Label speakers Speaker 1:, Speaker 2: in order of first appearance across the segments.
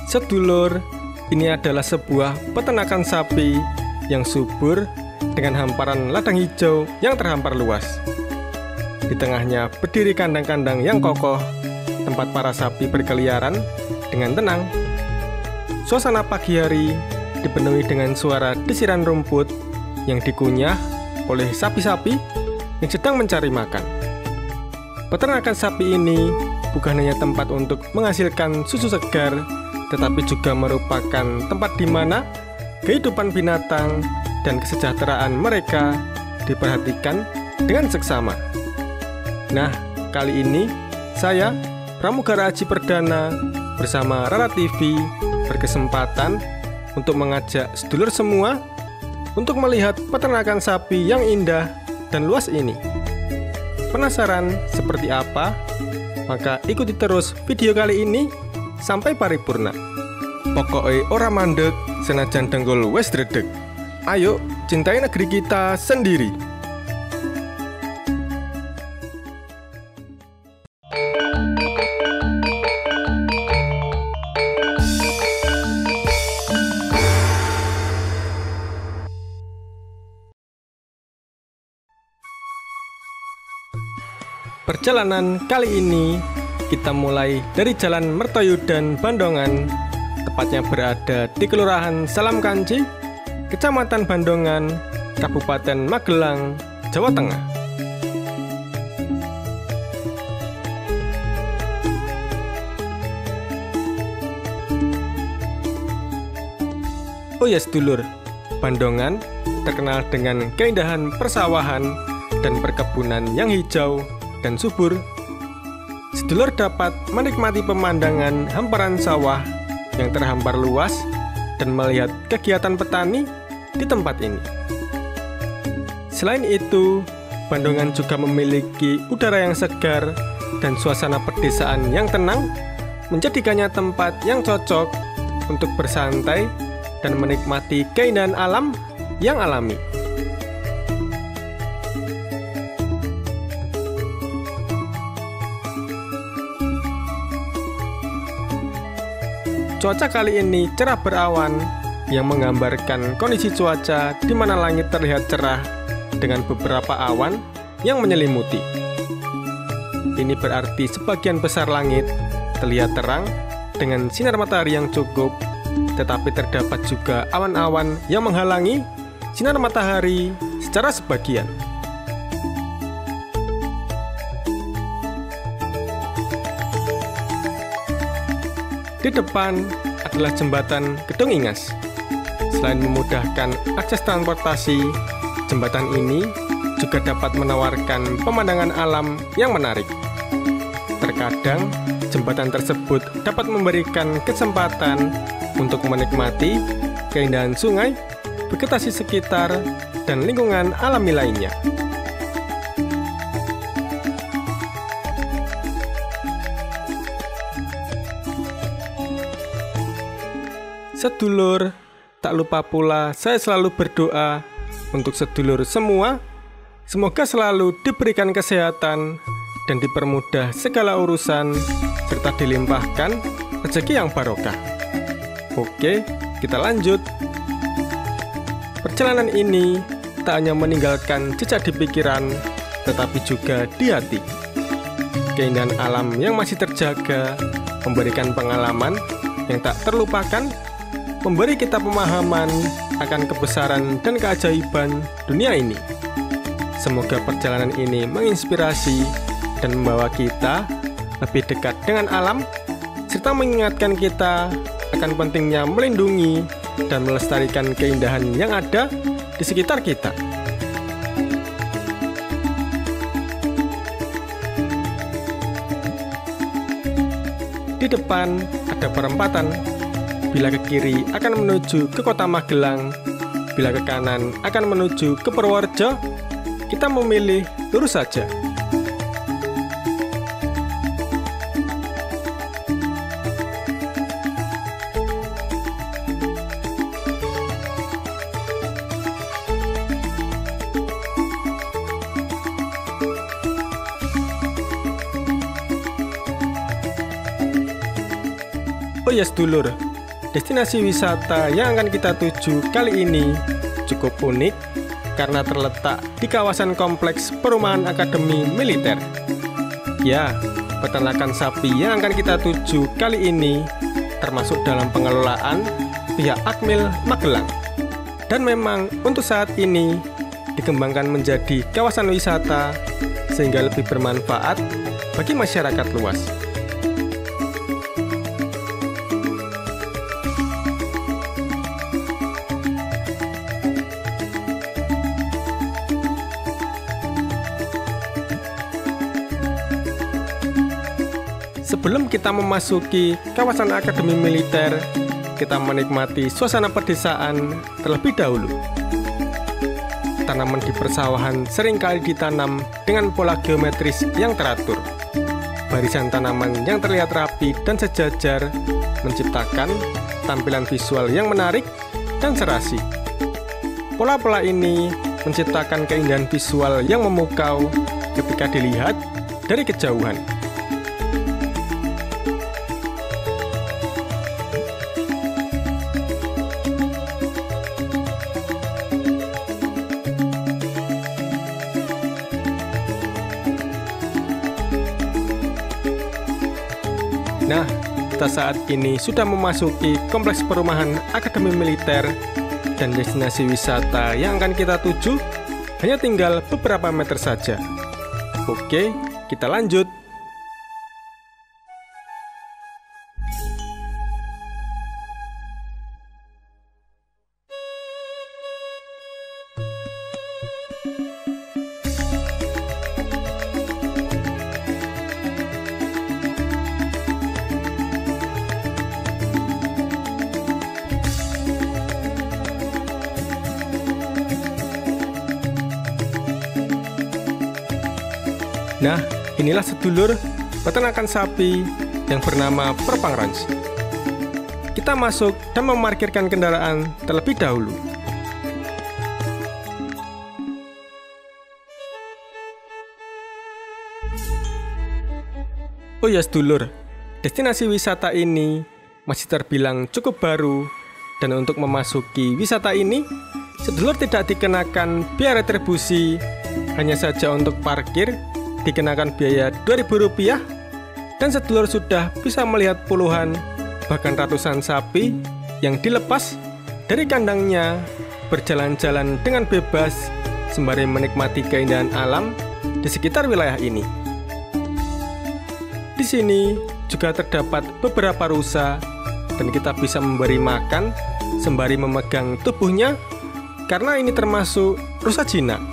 Speaker 1: Sedulur, ini adalah sebuah peternakan sapi yang subur dengan hamparan ladang hijau yang terhampar luas. Di tengahnya berdiri kandang-kandang yang kokoh, tempat para sapi berkeliaran dengan tenang. Suasana pagi hari dipenuhi dengan suara desiran rumput yang dikunyah oleh sapi-sapi yang sedang mencari makan. Peternakan sapi ini bukan hanya tempat untuk menghasilkan susu segar, tetapi juga merupakan tempat di mana kehidupan binatang dan kesejahteraan mereka diperhatikan dengan seksama. Nah, kali ini saya, Pramugara Aji Perdana, bersama Rara TV berkesempatan untuk mengajak sedulur semua untuk melihat peternakan sapi yang indah dan luas ini. Penasaran seperti apa? Maka ikuti terus video kali ini sampai paripurna. Pokoknya ora mandek senajan dengkul wes dredeg. Ayo cintai negeri kita sendiri. Perjalanan kali ini kita mulai dari Jalan Mertoyudan, Bandongan, tepatnya berada di Kelurahan Salam Kanci, Kecamatan Bandongan, Kabupaten Magelang, Jawa Tengah. Oh ya sedulur, Bandongan terkenal dengan keindahan persawahan dan perkebunan yang hijau dan subur. Sedulur dapat menikmati pemandangan hamparan sawah yang terhampar luas dan melihat kegiatan petani di tempat ini. Selain itu, Bandongan juga memiliki udara yang segar dan suasana pedesaan yang tenang, menjadikannya tempat yang cocok untuk bersantai dan menikmati keindahan alam yang alami. Cuaca kali ini cerah berawan yang menggambarkan kondisi cuaca di mana langit terlihat cerah dengan beberapa awan yang menyelimuti. Ini berarti sebagian besar langit terlihat terang dengan sinar matahari yang cukup, tetapi terdapat juga awan-awan yang menghalangi sinar matahari secara sebagian. Di depan adalah jembatan Gedung Ingas. Selain memudahkan akses transportasi, jembatan ini juga dapat menawarkan pemandangan alam yang menarik. Terkadang, jembatan tersebut dapat memberikan kesempatan untuk menikmati keindahan sungai, vegetasi sekitar, dan lingkungan alami lainnya. Sedulur, tak lupa pula saya selalu berdoa untuk sedulur semua, semoga selalu diberikan kesehatan dan dipermudah segala urusan, serta dilimpahkan rezeki yang barokah. Oke, kita lanjut. Perjalanan ini tak hanya meninggalkan jejak di pikiran, tetapi juga di hati. Keindahan alam yang masih terjaga memberikan pengalaman yang tak terlupakan, memberi kita pemahaman akan kebesaran dan keajaiban dunia ini. Semoga perjalanan ini menginspirasi dan membawa kita lebih dekat dengan alam, serta mengingatkan kita akan pentingnya melindungi dan melestarikan keindahan yang ada di sekitar kita. Di depan ada perempatan. Bila ke kiri akan menuju ke kota Magelang, bila ke kanan akan menuju ke Purworejo, kita memilih lurus saja. Oh ya sedulur, destinasi wisata yang akan kita tuju kali ini cukup unik karena terletak di kawasan kompleks perumahan Akademi Militer. Ya, peternakan sapi yang akan kita tuju kali ini termasuk dalam pengelolaan pihak Akmil Magelang. Dan memang untuk saat ini dikembangkan menjadi kawasan wisata sehingga lebih bermanfaat bagi masyarakat luas. Sebelum kita memasuki kawasan Akademi Militer, kita menikmati suasana pedesaan terlebih dahulu. Tanaman di persawahan seringkali ditanam dengan pola geometris yang teratur. Barisan tanaman yang terlihat rapi dan sejajar menciptakan tampilan visual yang menarik dan serasi. Pola-pola ini menciptakan keindahan visual yang memukau ketika dilihat dari kejauhan. Nah, kita saat ini sudah memasuki kompleks perumahan Akademi Militer dan destinasi wisata yang akan kita tuju hanya tinggal beberapa meter saja. Oke, kita lanjut. Nah, inilah sedulur peternakan sapi yang bernama Propang Ranch. Kita masuk dan memarkirkan kendaraan terlebih dahulu. Oh ya sedulur, destinasi wisata ini masih terbilang cukup baru, dan untuk memasuki wisata ini, sedulur tidak dikenakan biaya retribusi, hanya saja untuk parkir dikenakan biaya Rp2.000 dan sedulur sudah bisa melihat puluhan bahkan ratusan sapi yang dilepas dari kandangnya berjalan-jalan dengan bebas sembari menikmati keindahan alam di sekitar wilayah ini. Di sini juga terdapat beberapa rusa dan kita bisa memberi makan sembari memegang tubuhnya karena ini termasuk rusa jinak.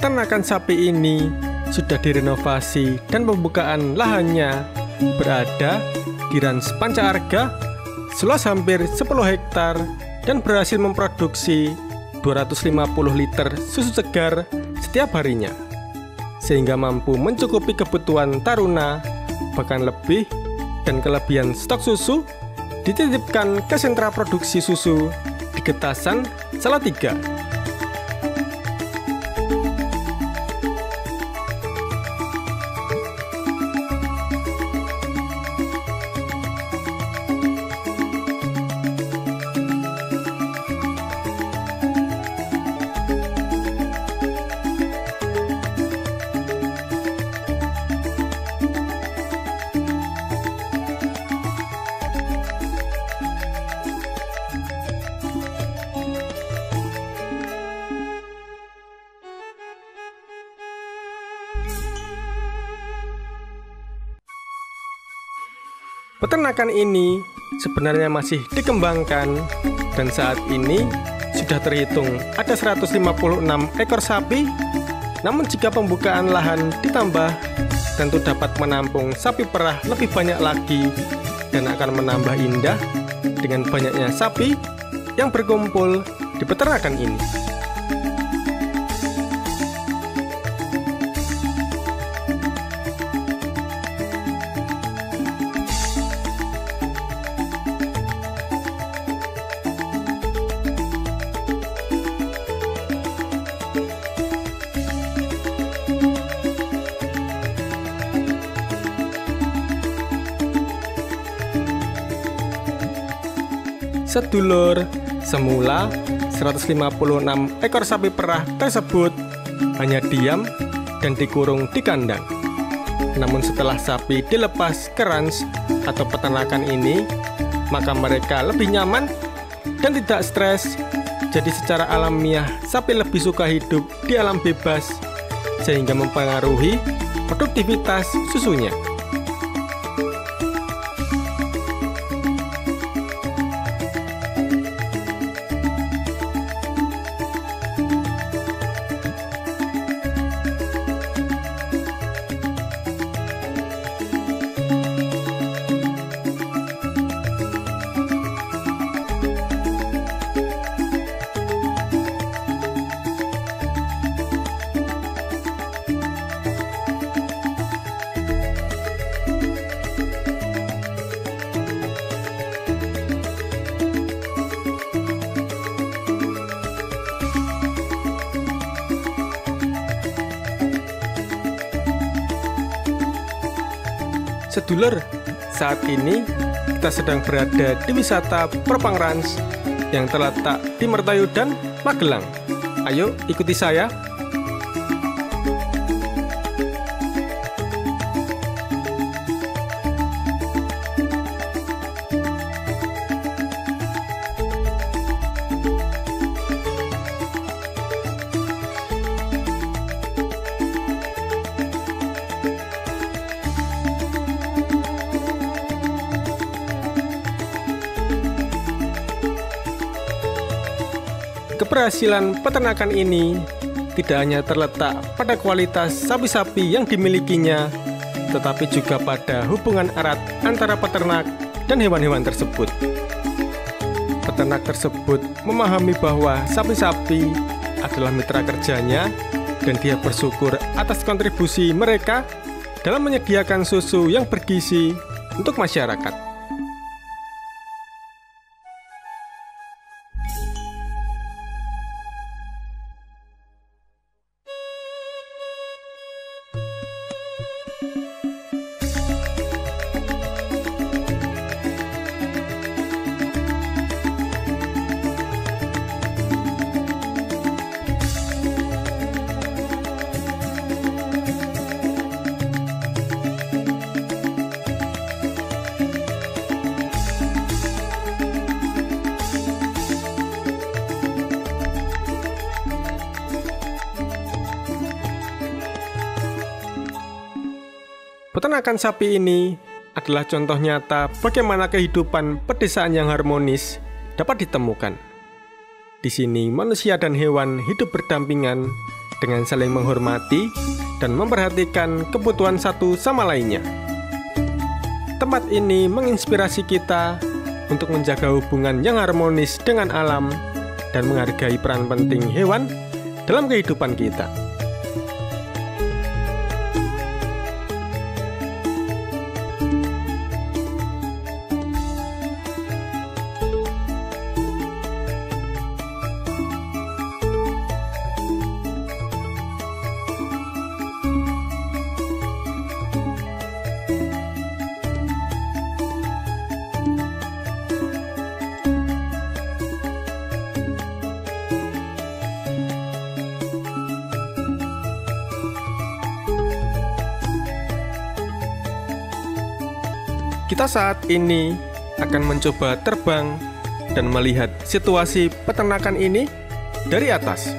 Speaker 1: Peternakan sapi ini sudah direnovasi dan pembukaan lahannya berada di Ranch Panca Arga seluas hampir 10 hektar dan berhasil memproduksi 250 liter susu segar setiap harinya, sehingga mampu mencukupi kebutuhan taruna bahkan lebih, dan kelebihan stok susu dititipkan ke sentra produksi susu di Getasan, Salatiga. Peternakan ini sebenarnya masih dikembangkan dan saat ini sudah terhitung ada 156 ekor sapi. Namun jika pembukaan lahan ditambah tentu dapat menampung sapi perah lebih banyak lagi dan akan menambah indah dengan banyaknya sapi yang berkumpul di peternakan ini. Sedulur, semula 156 ekor sapi perah tersebut hanya diam dan dikurung di kandang. Namun setelah sapi dilepas ke ranch atau peternakan ini, maka mereka lebih nyaman dan tidak stres. Jadi secara alamiah sapi lebih suka hidup di alam bebas sehingga mempengaruhi produktivitas susunya. Sedulur, saat ini kita sedang berada di wisata Propang Ranch yang terletak di Mertayu dan Magelang. Ayo ikuti saya. Keberhasilan peternakan ini tidak hanya terletak pada kualitas sapi-sapi yang dimilikinya, tetapi juga pada hubungan erat antara peternak dan hewan-hewan tersebut. Peternak tersebut memahami bahwa sapi-sapi adalah mitra kerjanya dan dia bersyukur atas kontribusi mereka dalam menyediakan susu yang bergizi untuk masyarakat. Peternakan sapi ini adalah contoh nyata bagaimana kehidupan pedesaan yang harmonis dapat ditemukan. Di sini manusia dan hewan hidup berdampingan dengan saling menghormati dan memperhatikan kebutuhan satu sama lainnya. Tempat ini menginspirasi kita untuk menjaga hubungan yang harmonis dengan alam dan menghargai peran penting hewan dalam kehidupan kita. Kita saat ini akan mencoba terbang dan melihat situasi peternakan ini dari atas.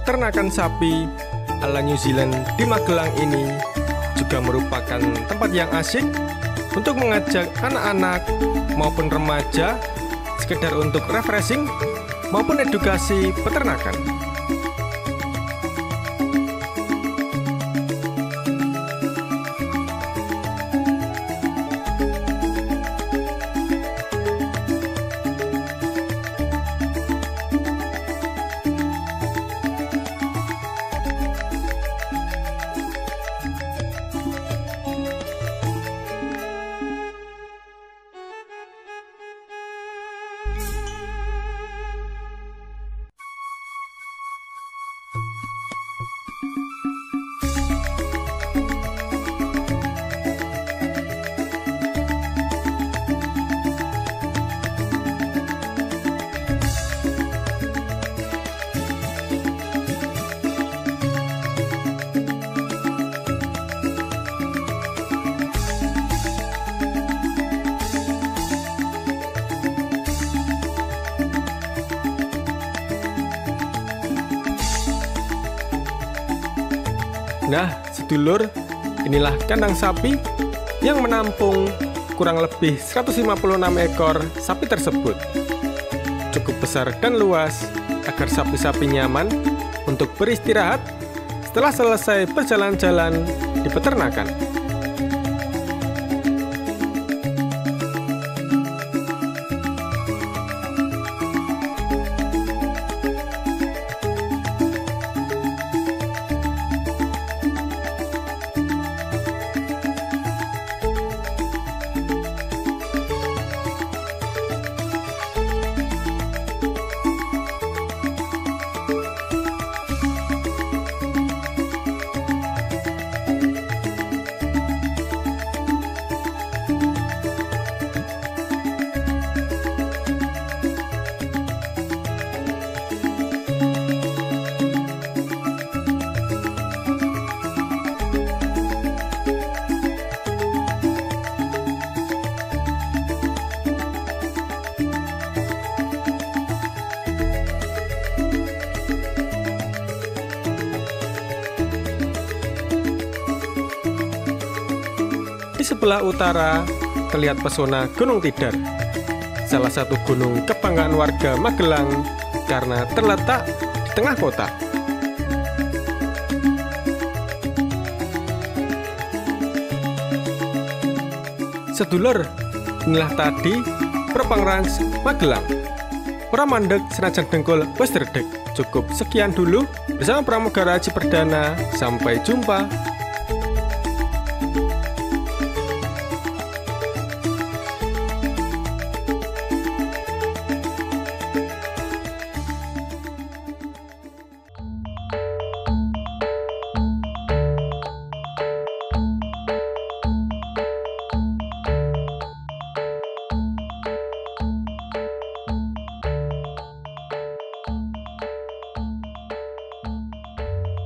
Speaker 1: peternakan sapi ala New Zealand di Magelang ini juga merupakan tempat yang asik untuk mengajak anak-anak maupun remaja sekedar untuk refreshing maupun edukasi peternakan. Nah, sedulur, inilah kandang sapi yang menampung kurang lebih 156 ekor sapi tersebut. Cukup besar dan luas agar sapi-sapi nyaman untuk beristirahat setelah selesai berjalan-jalan di peternakan. Di sebelah utara terlihat pesona Gunung Tidar, salah satu gunung kebanggaan warga Magelang karena terletak di tengah kota. Sedulur, inilah tadi Propangrange Magelang. Ora mandeg senajan dengkul wis dredeg. Cukup sekian dulu bersama Pramugara Haji Perdana. Sampai jumpa.